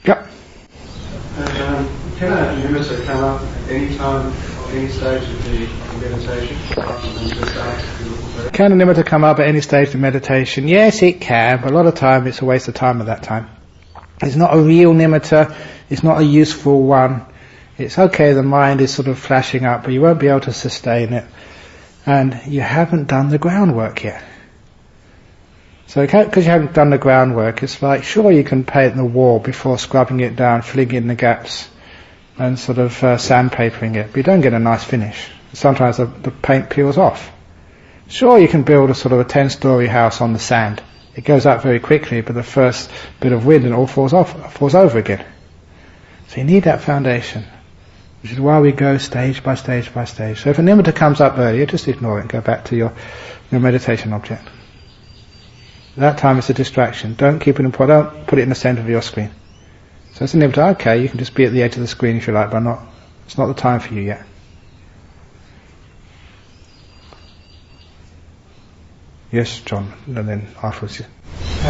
Yep. Can a nimitta come up at any time or any stage of the meditation, rather than just after the breath? Can a nimitta come up at any stage of meditation? Yes, it can, but a lot of time it's a waste of time at that time. It's not a real nimitta, it's not a useful one. It's okay, the mind is sort of flashing up, but you won't be able to sustain it. And you haven't done the groundwork yet. So because you haven't done the groundwork, it's like, sure, you can paint the wall before scrubbing it down, filling in the gaps, and sort of sandpapering it, but you don't get a nice finish. Sometimes the paint peels off. Sure, you can build a sort of a 10-story house on the sand. It goes up very quickly, but the first bit of wind and all falls over again. So you need that foundation, which is why we go stage by stage by stage. So if a nimitta comes up earlier, just ignore it and go back to your meditation object. At that time it's a distraction. Don't put it in the center of your screen. So it's a nimitta, okay, you can just be at the edge of the screen if you like, but it's not the time for you yet. Yes, John, and then afterwards. At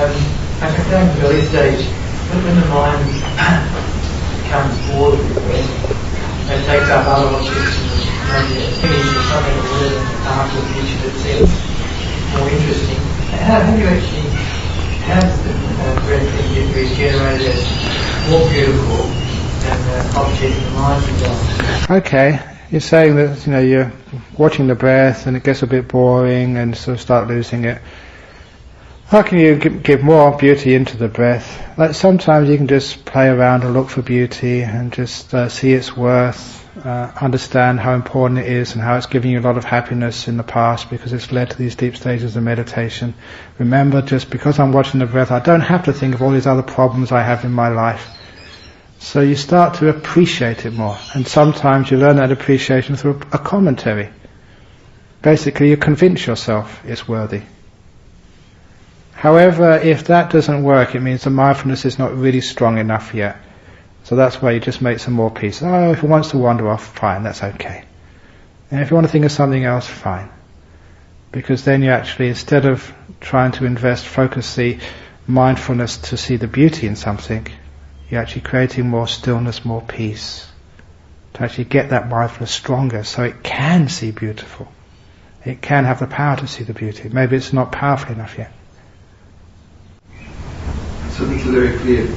the early stage, when the mind becomes bored with it, and takes up other objects, maybe an image or something or whatever, art or picture that seems more interesting, how do you actually have the breath get regenerated as more beautiful than the object the mind is on? Okay, you're saying that you're watching the breath and it gets a bit boring and sort of start losing it. How can you give more beauty into the breath? Like sometimes you can just play around and look for beauty and just see its worth, understand how important it is and how it's giving you a lot of happiness in the past because it's led to these deep stages of meditation. Remember, just because I'm watching the breath, I don't have to think of all these other problems I have in my life. So you start to appreciate it more, and sometimes you learn that appreciation through a commentary. Basically, you convince yourself it's worthy. However, if that doesn't work, it means the mindfulness is not really strong enough yet. So that's why you just make some more peace. Oh, if it wants to wander off, fine, that's okay. And if you want to think of something else, fine. Because then you actually, instead of trying to focus the mindfulness to see the beauty in something, you're actually creating more stillness, more peace, to actually get that mindfulness stronger so it can see beautiful. It can have the power to see the beauty. Maybe it's not powerful enough yet. So there's a very clear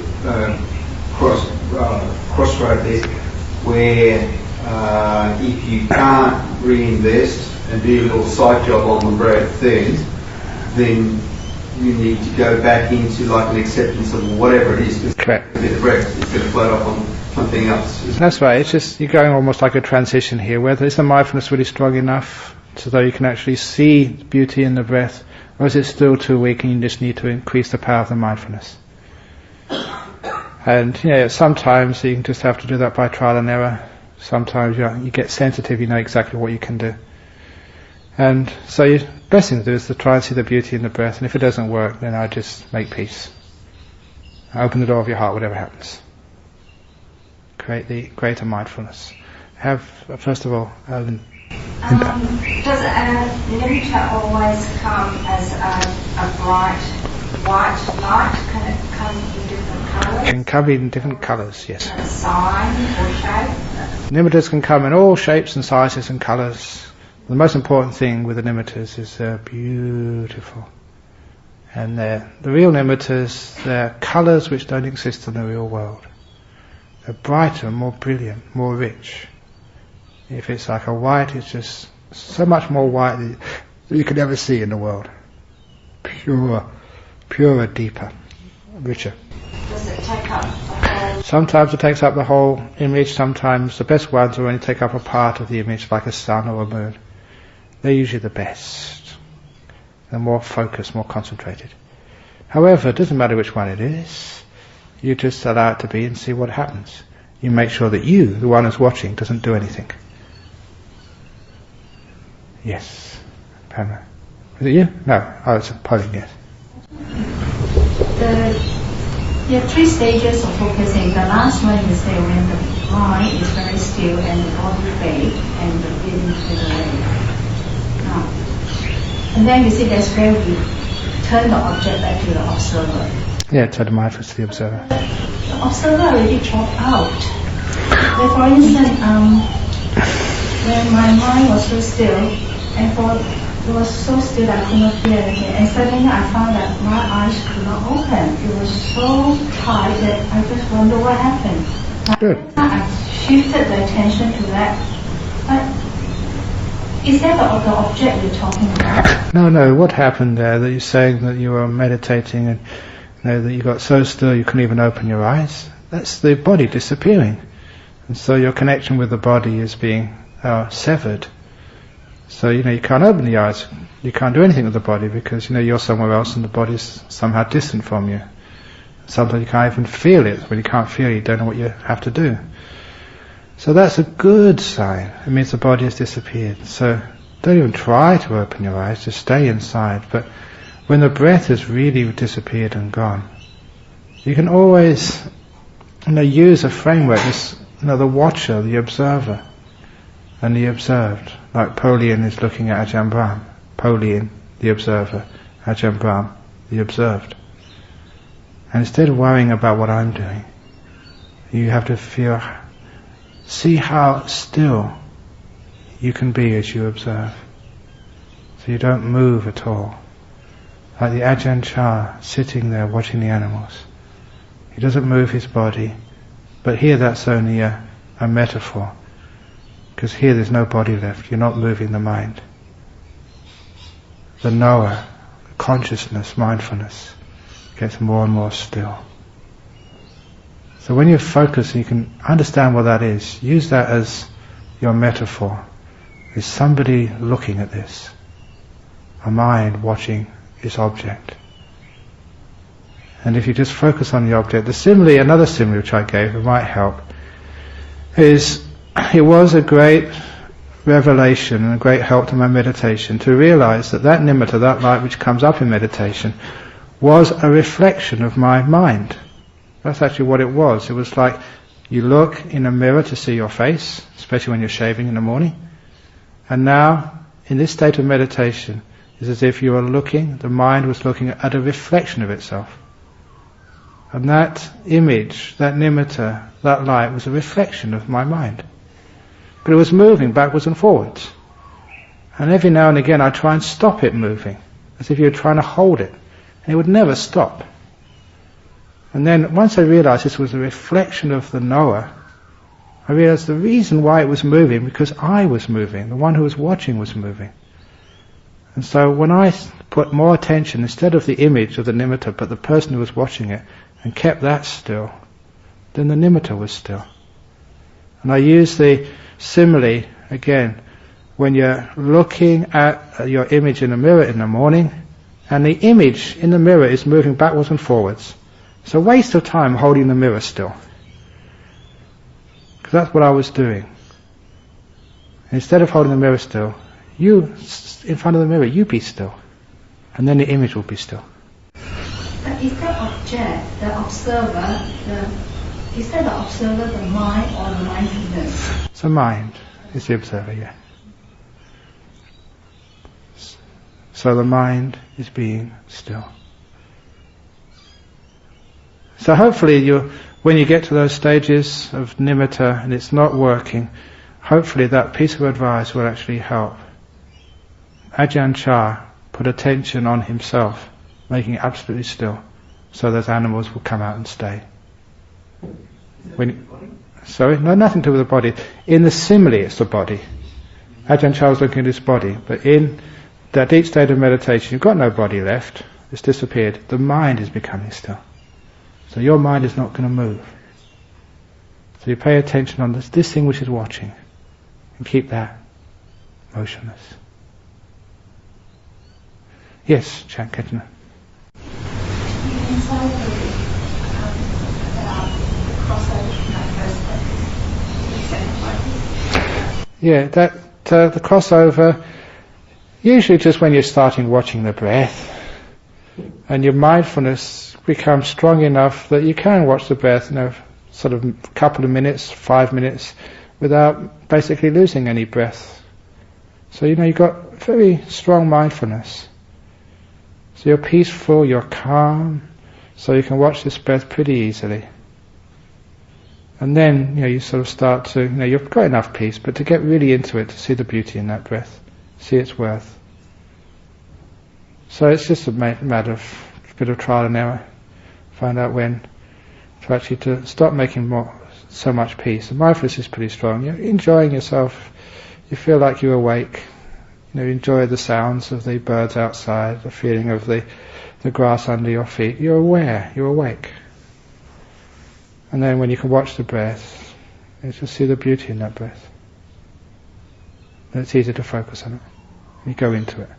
crossroad there, where if you can't reinvest and do a little side job on the breath then you need to go back into like an acceptance of whatever it is. Correct. The breath is going to float off on something else. That's right. It's just you're going almost like a transition here. Whether is the mindfulness really strong enough so that you can actually see beauty in the breath, or is it still too weak and you just need to increase the power of the mindfulness? And sometimes you can just have to do that by trial and error. Sometimes you get sensitive, you know exactly what you can do. And so the best thing to do is to try and see the beauty in the breath, and if it doesn't work, then I just make peace. Open the door of your heart, whatever happens. Create the greater mindfulness. First of all, does a nimitta always come as a bright white light? Can it come in different colours? It can come in different colours, yes. A sign or shape? Nimittas can come in all shapes and sizes and colours. The most important thing with the nimittas is they're beautiful. And the real nimittas, they're colours which don't exist in the real world. They're brighter, more brilliant, more rich. If it's like a white, it's just so much more white than you could ever see in the world. Purer, deeper, richer. Does it take up the whole? Sometimes it takes up the whole image, sometimes the best ones will only take up a part of the image, like a sun or a moon. They're usually the best. They're more focused, more concentrated. However, it doesn't matter which one it is. You just allow it to be and see what happens. You make sure that you, the one who's watching, doesn't do anything. Yes. Pamela. Is it you? No. Oh, it's Pauline, yes. There are three stages of focusing. The last one is there when the mind is very still and the body fades and the breathing fades away. And then you see that's where we turn the object back to the observer. Yeah, turn the mindfulness to the observer. The observer already dropped out. Like for instance, when my mind was so still, and it was so still that I could not feel anything, and suddenly I found that my eyes could not open. It was so tight that I just wonder what happened. Good. I shifted the attention to that. But is that the object you're talking about? No. What happened there? That you're saying that you were meditating and that you got so still you couldn't even open your eyes. That's the body disappearing, and so your connection with the body is being severed. So you can't open the eyes. You can't do anything with the body because you're somewhere else and the body's somehow distant from you. Sometimes you can't even feel it. When you can't feel it, you don't know what you have to do. So that's a good sign. It means the body has disappeared. So don't even try to open your eyes, just stay inside. But when the breath has really disappeared and gone, you can always use a framework, the watcher, the observer, and the observed. Like Pauline is looking at Ajahn Brahm. Pauline, the observer. Ajahn Brahm, the observed. And instead of worrying about what I'm doing, you have to see how still you can be as you observe. So you don't move at all. Like the Ajahn Chah sitting there watching the animals. He doesn't move his body, but here that's only a metaphor. Because here there's no body left, you're not moving the mind. The knower, consciousness, mindfulness gets more and more still. So when you focus, you can understand what that is. Use that as your metaphor. Is somebody looking at this? A mind watching its object. And if you just focus on the object, another simile which I gave, it might help, is it was a great revelation and a great help to my meditation to realize that nimitta, that light which comes up in meditation, was a reflection of my mind. That's actually what it was. It was like you look in a mirror to see your face, especially when you're shaving in the morning. And now, in this state of meditation, it's as if you are looking, the mind was looking at a reflection of itself. And that image, that nimitta, that light was a reflection of my mind. But it was moving backwards and forwards. And every now and again I try and stop it moving, as if you were trying to hold it. And it would never stop. And then once I realized this was a reflection of the knower, I realized the reason why it was moving, because I was moving, the one who was watching was moving. And so when I put more attention, instead of the image of the nimitta, but the person who was watching it, and kept that still, then the nimitta was still. And I use the simile again, when you're looking at your image in the mirror in the morning, and the image in the mirror is moving backwards and forwards. It's a waste of time holding the mirror still. Because that's what I was doing. Instead of holding the mirror still, you, in front of the mirror, you be still. And then the image will be still. But is that object, the observer, is that the observer the mind or the mindfulness? So mind is the observer, yeah. So the mind is being still. So hopefully when you get to those stages of nimitta and it's not working, hopefully that piece of advice will actually help. Ajahn Chah put attention on himself, making it absolutely still, so those animals will come out and stay. Sorry? No, nothing to do with the body. In the simile, it's the body. Ajahn Chah was looking at his body, but in that deep state of meditation, you've got no body left, it's disappeared, the mind is becoming still. So your mind is not going to move. So you pay attention on this thing which is watching, and keep that motionless. Yes, Chankatana. Yeah, the crossover Usually just when you're starting watching the breath, and your mindfulness becomes strong enough that you can watch the breath, sort of a couple of minutes, 5 minutes, without basically losing any breath. So you've got very strong mindfulness. So you're peaceful, you're calm, so you can watch this breath pretty easily. And then, you sort of start to, you've got enough peace, but to get really into it, to see the beauty in that breath, see its worth. So it's just a matter of a bit of trial and error. Find out when to stop making so much peace. And mindfulness is pretty strong. You're enjoying yourself. You feel like you're awake. You enjoy the sounds of the birds outside, the feeling of the grass under your feet. You're aware. You're awake. And then when you can watch the breath, you just see the beauty in that breath. And it's easy to focus on it. You go into it.